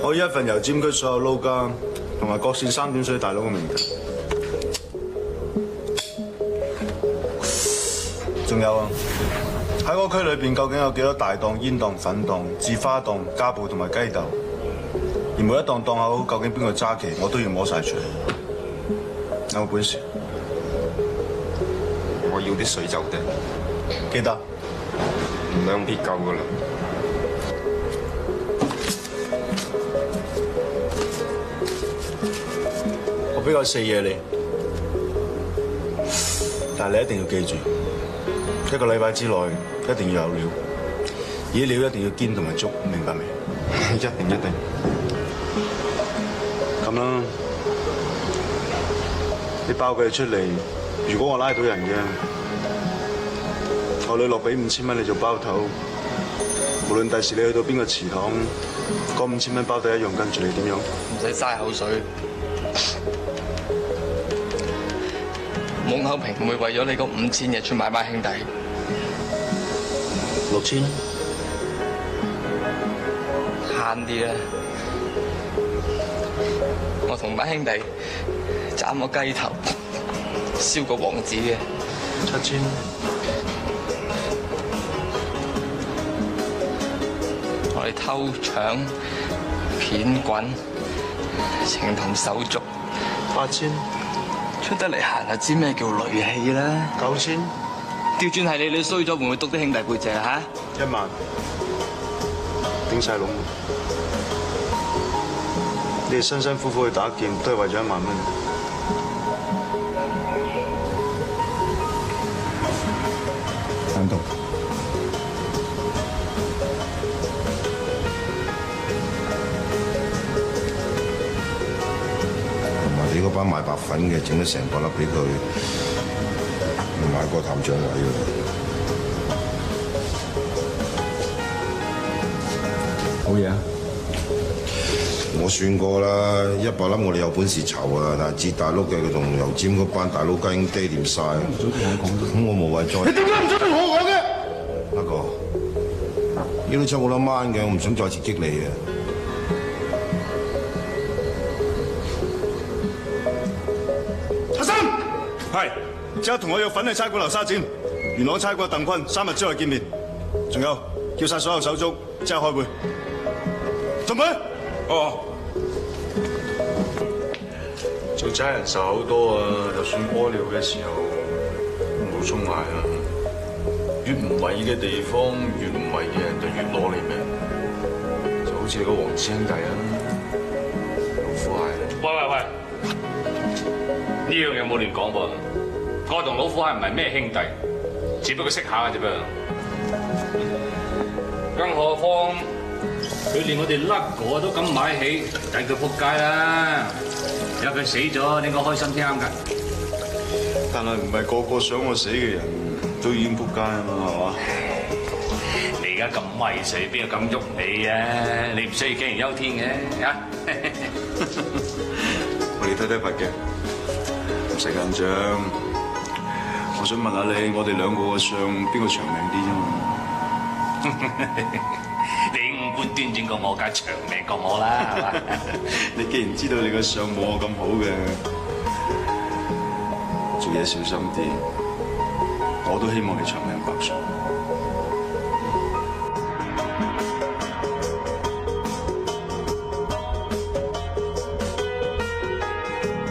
我要一份由佔區所有撈家同埋各線3點水大佬嘅名單。仲有啊，喺我區裏邊究竟有幾多大檔、煙檔、粉檔、字花檔、家寶同埋雞竇？而每一檔檔口究竟邊個揸旗，我都要摸晒出嚟。有冇本事？我要啲水就得，記得2撇夠噶啦。我俾個4嘢你，但係你一定要記住，1個禮拜之內一定要有料，而啲料一定要堅同埋足，明白未？一定。咁啦，你包佢哋出嚟，如果我拉到人嘅，我女落俾5000蚊你做包頭，無論第時你去到邊個祠堂，嗰5000蚊包底一樣跟住你，點樣？唔使嘥口水。懵口平唔會為咗你嗰5000日出買班兄弟。6000，慳啲啦。我同班兄弟斬個雞頭，燒個王子嘅。7000，我哋偷搶、騙滾、情同手足。8000，出得嚟行就知咩叫戾氣啦。9000，調轉係你衰咗會唔會篤啲兄弟背脊啊？ 1萬，頂晒籠。你哋辛辛苦苦去打劍，都係為咗1萬蚊。喺度。同埋你嗰班賣白粉嘅，整咗成個粒俾佢，買個頭像位喎。好嘢啊！我算過啦，100粒我哋有本事籌啊，但係接大碌嘅佢同油尖嗰班大佬雞已經爹掂晒。咁我無謂再。你點解唔準我講嘅？阿哥，呢度差冇得掹嘅，我唔想再刺激你啊！阿生，係，即刻同我約粉去差館流沙展，元朗差館鄧坤3日之內見面。仲有，叫晒所有手足即刻開會。同佢。哦。做差人手好多啊，就算屙尿嘅時候唔好衝埋啊！越唔為意嘅地方，越唔為意嘅人就越攞你命。就好似你個黃氏兄弟啊，老虎蟹。喂，呢樣嘢冇亂講噃。我同老虎蟹唔係咩兄弟，只不過識下嘅啫噃。更何況佢連我哋甩果都敢買起，等佢仆街啦！有佢死咗，你應該開心啲啱㗎。但係唔係個個想我死嘅人都已經仆街啊嘛，係嘛？你而家咁威水，邊個敢喐你啊？你唔需要杞人憂天嘅嚇。我哋睇睇塊鏡，唔使緊張。我想問下你，我哋2個嘅相邊個長命啲啫嘛？你5官端正過我，梗係長命過我啦，係嘛？你既然知道你個相冇我咁好嘅，做嘢小心啲。我都希望你長命百歲。